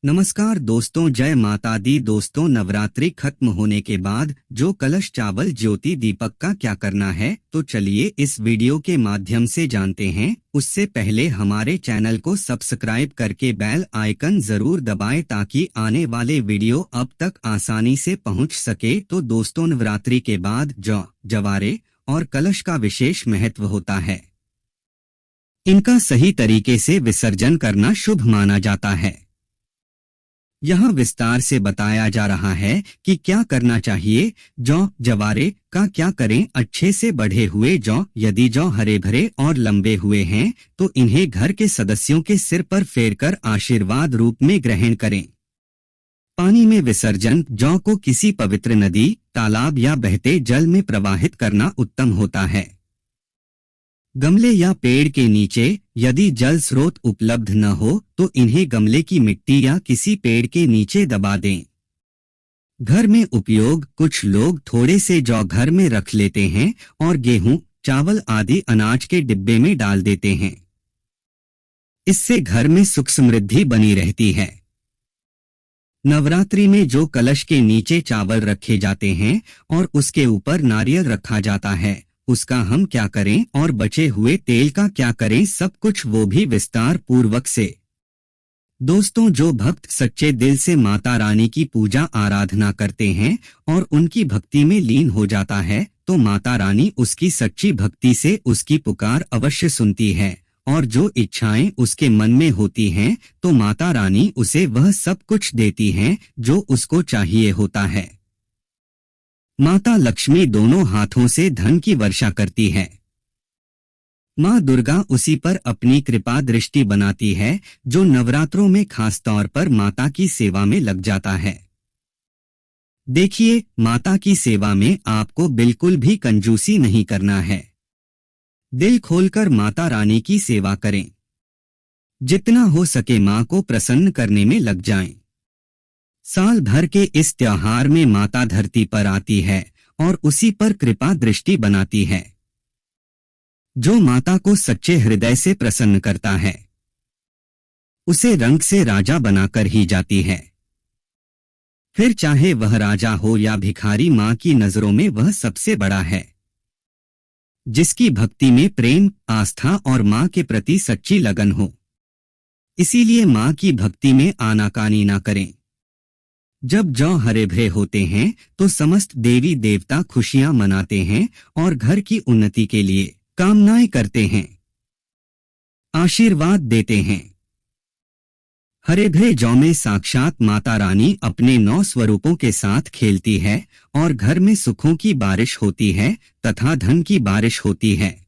नमस्कार दोस्तों, जय माता दी। दोस्तों, नवरात्रि खत्म होने के बाद जो कलश चावल ज्योति दीपक का क्या करना है, तो चलिए इस वीडियो के माध्यम से जानते हैं। उससे पहले हमारे चैनल को सब्सक्राइब करके बेल आइकन जरूर दबाएं ताकि आने वाले वीडियो अब तक आसानी से पहुंच सके। तो दोस्तों, नवरात्रि के बाद जौ, जवारे और कलश का विशेष महत्व होता है। इनका सही तरीके से विसर्जन करना शुभ माना जाता है। यहाँ विस्तार से बताया जा रहा है कि क्या करना चाहिए। जौ जवारे का क्या करें। अच्छे से बढ़े हुए जौ, यदि जौ हरे भरे और लंबे हुए हैं तो इन्हें घर के सदस्यों के सिर पर फेरकर आशीर्वाद रूप में ग्रहण करें। पानी में विसर्जन। जौ को किसी पवित्र नदी, तालाब या बहते जल में प्रवाहित करना उत्तम होता है। गमले या पेड़ के नीचे, यदि जल स्रोत उपलब्ध न हो तो इन्हें गमले की मिट्टी या किसी पेड़ के नीचे दबा दें। घर में उपयोग। कुछ लोग थोड़े से जौ घर में रख लेते हैं और गेहूं, चावल आदि अनाज के डिब्बे में डाल देते हैं। इससे घर में सुख समृद्धि बनी रहती है। नवरात्रि में जो कलश के नीचे चावल रखे जाते हैं और उसके ऊपर नारियल रखा जाता है, उसका हम क्या करें और बचे हुए तेल का क्या करें, सब कुछ वो भी विस्तार पूर्वक से। दोस्तों, जो भक्त सच्चे दिल से माता रानी की पूजा आराधना करते हैं और उनकी भक्ति में लीन हो जाता है, तो माता रानी उसकी सच्ची भक्ति से उसकी पुकार अवश्य सुनती है और जो इच्छाएं उसके मन में होती हैं तो माता रानी उसे वह सब कुछ देती हैं जो उसको चाहिए होता है। माता लक्ष्मी दोनों हाथों से धन की वर्षा करती है। माँ दुर्गा उसी पर अपनी कृपा दृष्टि बनाती है जो नवरात्रों में खास तौर पर माता की सेवा में लग जाता है। देखिए, माता की सेवा में आपको बिल्कुल भी कंजूसी नहीं करना है। दिल खोलकर माता रानी की सेवा करें। जितना हो सके माँ को प्रसन्न करने में लग जाएं। साल भर के इस त्योहार में माता धरती पर आती है और उसी पर कृपा दृष्टि बनाती है। जो माता को सच्चे हृदय से प्रसन्न करता है उसे रंग से राजा बनाकर ही जाती है। फिर चाहे वह राजा हो या भिखारी, माँ की नजरों में वह सबसे बड़ा है। जिसकी भक्ति में प्रेम, आस्था और माँ के प्रति सच्ची लगन हो। इसीलिए माँ की भक्ति में आनाकानी ना करें। जब जौ हरे भरे होते हैं तो समस्त देवी देवता खुशियां मनाते हैं और घर की उन्नति के लिए कामनाएं करते हैं, आशीर्वाद देते हैं। हरे भरे जौ में साक्षात माता रानी अपने 9 स्वरूपों के साथ खेलती है और घर में सुखों की बारिश होती है तथा धन की बारिश होती है।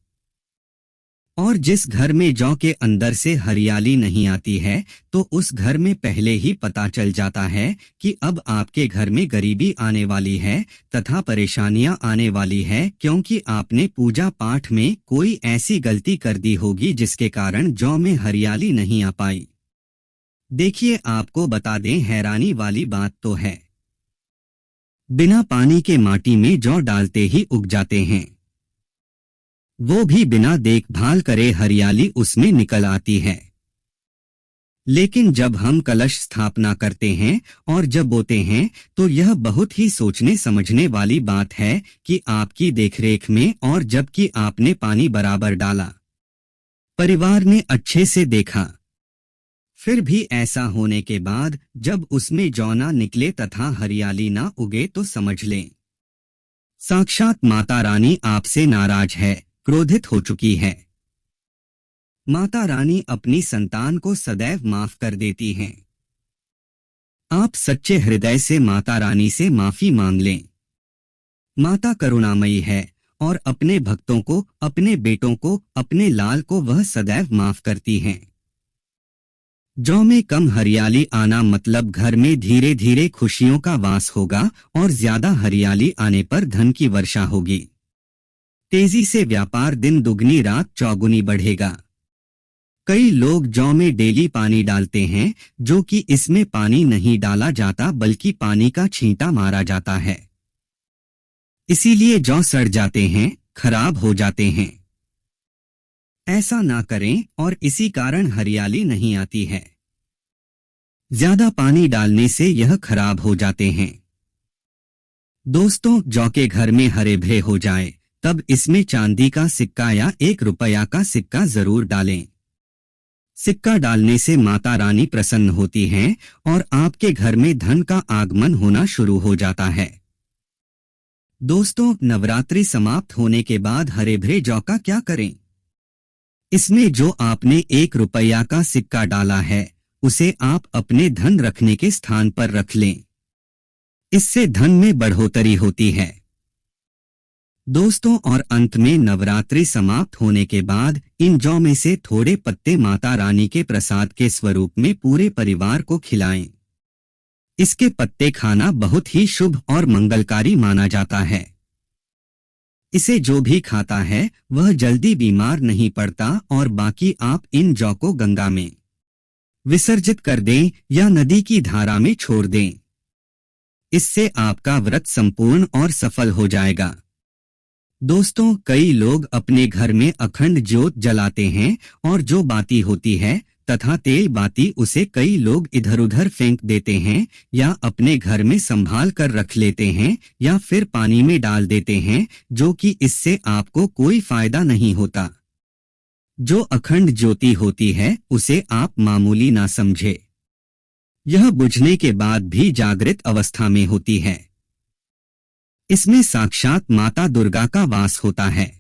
और जिस घर में जौ के अंदर से हरियाली नहीं आती है तो उस घर में पहले ही पता चल जाता है कि अब आपके घर में गरीबी आने वाली है तथा परेशानियां आने वाली है, क्योंकि आपने पूजा पाठ में कोई ऐसी गलती कर दी होगी जिसके कारण जौ में हरियाली नहीं आ पाई। देखिए, आपको बता दें, हैरानी वाली बात तो है, बिना पानी के माटी में जौ डालते ही उग जाते हैं। वो भी बिना देखभाल करे हरियाली उसमें निकल आती है। लेकिन जब हम कलश स्थापना करते हैं और जब बोते हैं तो यह बहुत ही सोचने समझने वाली बात है कि आपकी देखरेख में, और जबकि आपने पानी बराबर डाला, परिवार ने अच्छे से देखा, फिर भी ऐसा होने के बाद जब उसमें जौ ना निकले तथा हरियाली ना उगे तो समझ लें साक्षात माता रानी आपसे नाराज है, क्रोधित हो चुकी है। माता रानी अपनी संतान को सदैव माफ कर देती हैं। आप सच्चे हृदय से माता रानी से माफी मांग लें। माता करुणामयी है और अपने भक्तों को, अपने बेटों को, अपने लाल को वह सदैव माफ करती हैं। जौ में कम हरियाली आना मतलब घर में धीरे धीरे खुशियों का वास होगा और ज्यादा हरियाली आने पर धन की वर्षा होगी। तेजी से व्यापार दिन दुगनी रात चौगुनी बढ़ेगा। कई लोग जौ में डेली पानी डालते हैं, जो कि इसमें पानी नहीं डाला जाता बल्कि पानी का छींटा मारा जाता है। इसीलिए जौ सड़ जाते हैं, खराब हो जाते हैं। ऐसा ना करें और इसी कारण हरियाली नहीं आती है। ज्यादा पानी डालने से यह खराब हो जाते हैं। दोस्तों, जौ के घर में हरे भरे हो जाए तब इसमें चांदी का सिक्का या 1 रुपया का सिक्का जरूर डालें। सिक्का डालने से माता रानी प्रसन्न होती हैं और आपके घर में धन का आगमन होना शुरू हो जाता है। दोस्तों, नवरात्रि समाप्त होने के बाद हरे भरे जौ का क्या करें? इसमें जो आपने 1 रुपया का सिक्का डाला है उसे आप अपने धन रखने के स्थान पर रख लें। इससे धन में बढ़ोतरी होती है। दोस्तों, और अंत में नवरात्रि समाप्त होने के बाद इन जौ में से थोड़े पत्ते माता रानी के प्रसाद के स्वरूप में पूरे परिवार को खिलाएं। इसके पत्ते खाना बहुत ही शुभ और मंगलकारी माना जाता है। इसे जो भी खाता है वह जल्दी बीमार नहीं पड़ता। और बाकी आप इन जौ को गंगा में विसर्जित कर दें या नदी की धारा में छोड़ दें। इससे आपका व्रत संपूर्ण और सफल हो जाएगा। दोस्तों, कई लोग अपने घर में अखंड ज्योत जलाते हैं और जो बाती होती है तथा तेल बाती उसे कई लोग इधर उधर फेंक देते हैं या अपने घर में संभाल कर रख लेते हैं या फिर पानी में डाल देते हैं, जो कि इससे आपको कोई फायदा नहीं होता। जो अखंड ज्योति होती है उसे आप मामूली ना समझे। यह बुझने के बाद भी जागृत अवस्था में होती है। इसमें साक्षात माता दुर्गा का वास होता है।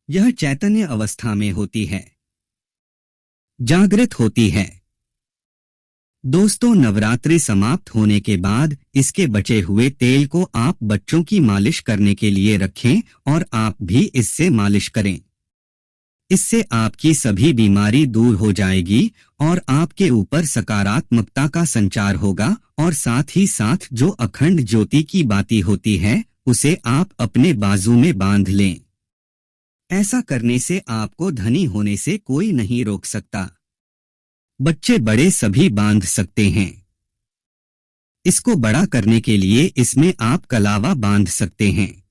यह चैतन्य अवस्था में होती है, जागृत होती है। दोस्तों, नवरात्रि समाप्त होने के बाद इसके बचे हुए तेल को आप बच्चों की मालिश करने के लिए रखें और आप भी इससे मालिश करें। इससे आपकी सभी बीमारी दूर हो जाएगी और आपके ऊपर सकारात्मकता का संचार होगा। और साथ ही साथ जो अखंड ज्योति की बाती होती है उसे आप अपने बाजू में बांध लें। ऐसा करने से आपको धनी होने से कोई नहीं रोक सकता। बच्चे बड़े सभी बांध सकते हैं। इसको बड़ा करने के लिए इसमें आप कलावा बांध सकते हैं।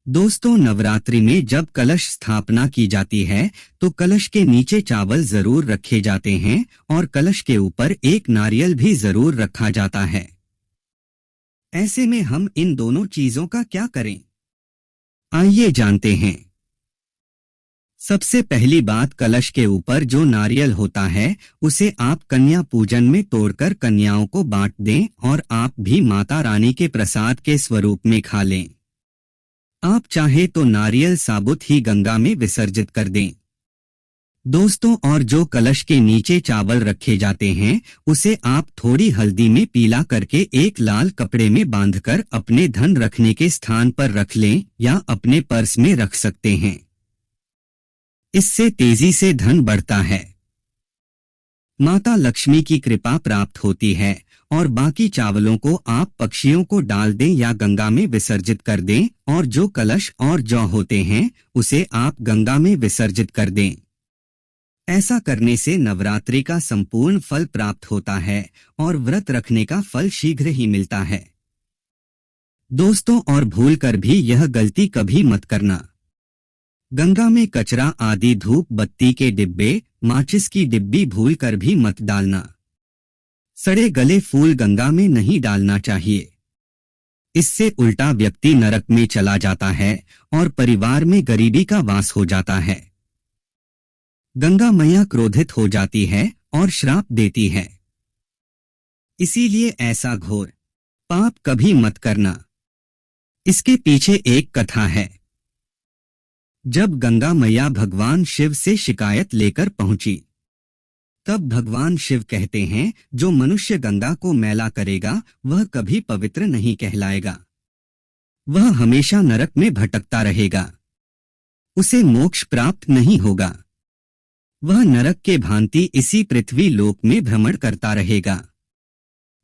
दोस्तों, नवरात्रि में जब कलश स्थापना की जाती है तो कलश के नीचे चावल जरूर रखे जाते हैं और कलश के ऊपर एक नारियल भी जरूर रखा जाता है। ऐसे में हम इन दोनों चीजों का क्या करें? आइए जानते हैं। सबसे पहली बात, कलश के ऊपर जो नारियल होता है उसे आप कन्या पूजन में तोड़कर कन्याओं को बांट दें और आप भी माता रानी के प्रसाद के स्वरूप में खा लें। आप चाहे तो नारियल साबुत ही गंगा में विसर्जित कर दें। दोस्तों, और जो कलश के नीचे चावल रखे जाते हैं उसे आप थोड़ी हल्दी में पीला करके एक लाल कपड़े में बांधकर अपने धन रखने के स्थान पर रख लें या अपने पर्स में रख सकते हैं। इससे तेजी से धन बढ़ता है, माता लक्ष्मी की कृपा प्राप्त होती है। और बाकी चावलों को आप पक्षियों को डाल दें या गंगा में विसर्जित कर दें और जो कलश और जौ होते हैं उसे आप गंगा में विसर्जित कर दें। ऐसा करने से नवरात्रि का संपूर्ण फल प्राप्त होता है और व्रत रखने का फल शीघ्र ही मिलता है। दोस्तों, और भूलकर भी यह गलती कभी मत करना। गंगा में कचरा आदि धूप बत्ती के डिब्बे, माचिस की डिब्बी भूलकर भी मत डालना। सड़े गले फूल गंगा में नहीं डालना चाहिए। इससे उल्टा व्यक्ति नरक में चला जाता है और परिवार में गरीबी का वास हो जाता है। गंगा मैया क्रोधित हो जाती है और श्राप देती है। इसीलिए ऐसा घोर पाप कभी मत करना। इसके पीछे एक कथा है। जब गंगा मैया भगवान शिव से शिकायत लेकर पहुंची तब भगवान शिव कहते हैं, जो मनुष्य गंगा को मैला करेगा वह कभी पवित्र नहीं कहलाएगा। वह हमेशा नरक में भटकता रहेगा। उसे मोक्ष प्राप्त नहीं होगा। वह नरक के भांति इसी पृथ्वी लोक में भ्रमण करता रहेगा।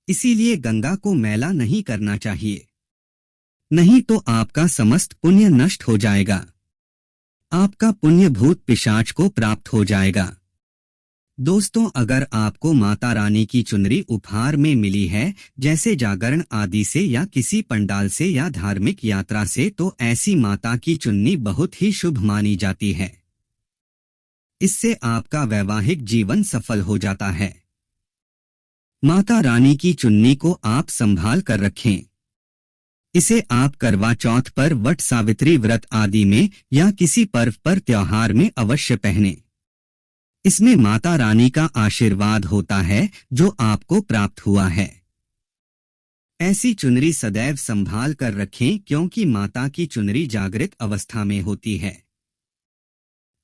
इसीलिए गंगा को मैला नहीं करना चाहिए, नहीं तो आपका समस्त पुण्य नष्ट हो जाएगा। आपका पुण्य भूत पिशाच को प्राप्त हो जाएगा। दोस्तों, अगर आपको माता रानी की चुनरी उपहार में मिली है, जैसे जागरण आदि से या किसी पंडाल से या धार्मिक यात्रा से, तो ऐसी माता की चुन्नी बहुत ही शुभ मानी जाती है। इससे आपका वैवाहिक जीवन सफल हो जाता है। माता रानी की चुन्नी को आप संभाल कर रखें। इसे आप करवा चौथ पर, वट सावित्री व्रत आदि में या किसी पर्व पर, त्योहार में अवश्य पहनें। इसमें माता रानी का आशीर्वाद होता है जो आपको प्राप्त हुआ है। ऐसी चुनरी सदैव संभाल कर रखें क्योंकि माता की चुनरी जागृत अवस्था में होती है।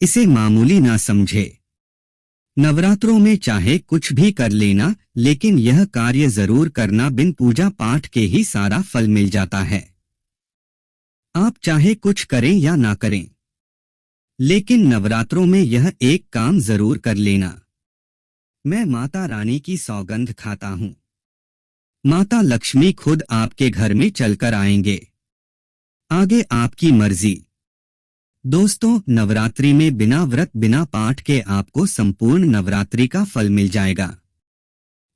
इसे मामूली ना समझे। नवरात्रों में चाहे कुछ भी कर लेना, लेकिन यह कार्य जरूर करना। बिन पूजा पाठ के ही सारा फल मिल जाता है। आप चाहे कुछ करें या ना करें, लेकिन नवरात्रों में यह एक काम जरूर कर लेना। मैं माता रानी की सौगंध खाता हूं, माता लक्ष्मी खुद आपके घर में चलकर आएंगे। आगे आपकी मर्जी। दोस्तों, नवरात्रि में बिना व्रत बिना पाठ के आपको संपूर्ण नवरात्रि का फल मिल जाएगा।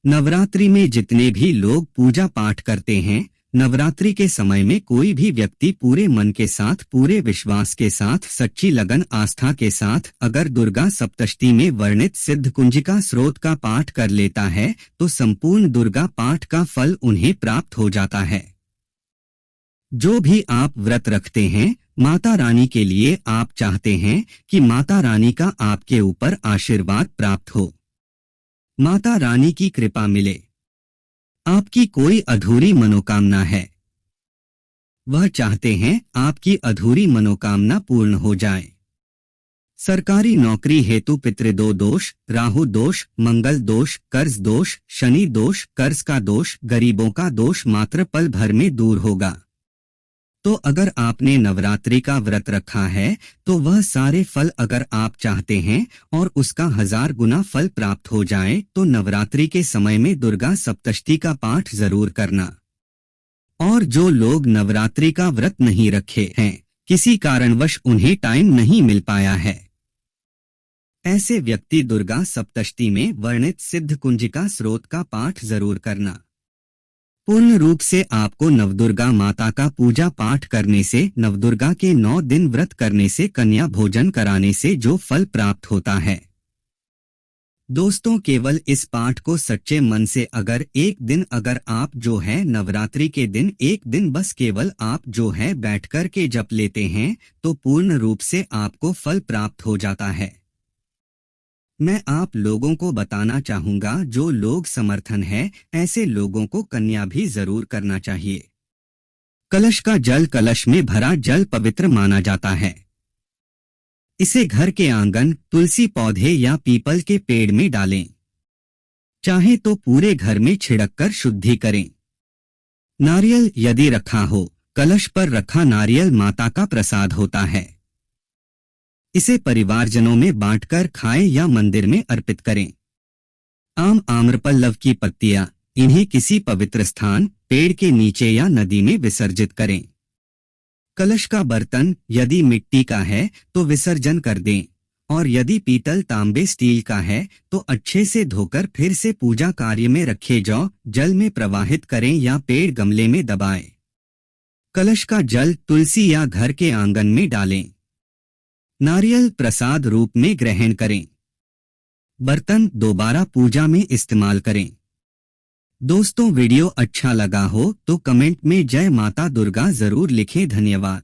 नवरात्रि में जितने भी लोग पूजा पाठ करते हैं, नवरात्रि के समय में कोई भी व्यक्ति पूरे मन के साथ, पूरे विश्वास के साथ, सच्ची लगन आस्था के साथ अगर दुर्गा सप्तशती में वर्णित सिद्ध कुंजिका स्रोत का पाठ कर लेता है तो संपूर्ण दुर्गा पाठ का फल उन्हें प्राप्त हो जाता है। जो भी आप व्रत रखते हैं, माता रानी के लिए आप चाहते हैं कि माता रानी का आपके ऊपर आशीर्वाद प्राप्त हो, माता रानी की कृपा मिले। आपकी कोई अधूरी मनोकामना है, वह चाहते हैं आपकी अधूरी मनोकामना पूर्ण हो जाए। सरकारी नौकरी हेतु पितृदो दोष, राहु दोष, मंगल दोष, कर्ज दोष, शनि दोष, कर्ज का दोष, गरीबों का दोष मात्र पल भर में दूर होगा। तो अगर आपने नवरात्रि का व्रत रखा है तो वह सारे फल अगर आप चाहते हैं और उसका 1000 गुना फल प्राप्त हो जाए तो नवरात्रि के समय में दुर्गा सप्तशती का पाठ जरूर करना। और जो लोग नवरात्रि का व्रत नहीं रखे हैं, किसी कारणवश उन्हें टाइम नहीं मिल पाया है, ऐसे व्यक्ति दुर्गा सप्तशती में वर्णित सिद्ध कुंजिका स्रोत का पाठ जरूर करना। पूर्ण रूप से आपको नवदुर्गा माता का पूजा पाठ करने से, नवदुर्गा के 9 दिन व्रत करने से, कन्या भोजन कराने से जो फल प्राप्त होता है। दोस्तों, केवल इस पाठ को सच्चे मन से अगर एक दिन अगर आप जो है नवरात्रि के दिन एक दिन बस केवल आप जो है बैठकर के जप लेते हैं तो पूर्ण रूप से आपको फल प्राप्त हो जाता है। मैं आप लोगों को बताना चाहूंगा, जो लोग समर्थन है ऐसे लोगों को कन्या भी जरूर करना चाहिए। कलश का जल, कलश में भरा जल पवित्र माना जाता है। इसे घर के आंगन, तुलसी पौधे या पीपल के पेड़ में डालें। चाहे तो पूरे घर में छिड़ककर शुद्धि करें। नारियल यदि रखा हो, कलश पर रखा नारियल माता का प्रसाद होता है। इसे परिवारजनों में बांटकर खाएं या मंदिर में अर्पित करें। आम, आम्रपल्लव की पत्तियां, इन्हें किसी पवित्र स्थान, पेड़ के नीचे या नदी में विसर्जित करें। कलश का बर्तन यदि मिट्टी का है तो विसर्जन कर दें, और यदि पीतल, तांबे, स्टील का है तो अच्छे से धोकर फिर से पूजा कार्य में रखे जाओ, जल में प्रवाहित करें या पेड़ गमले में दबाएं। कलश का जल तुलसी या घर के आंगन में डालें। नारियल प्रसाद रूप में ग्रहण करें। बर्तन दोबारा पूजा में इस्तेमाल करें। दोस्तों, वीडियो अच्छा लगा हो तो कमेंट में जय माता दुर्गा जरूर लिखें। धन्यवाद।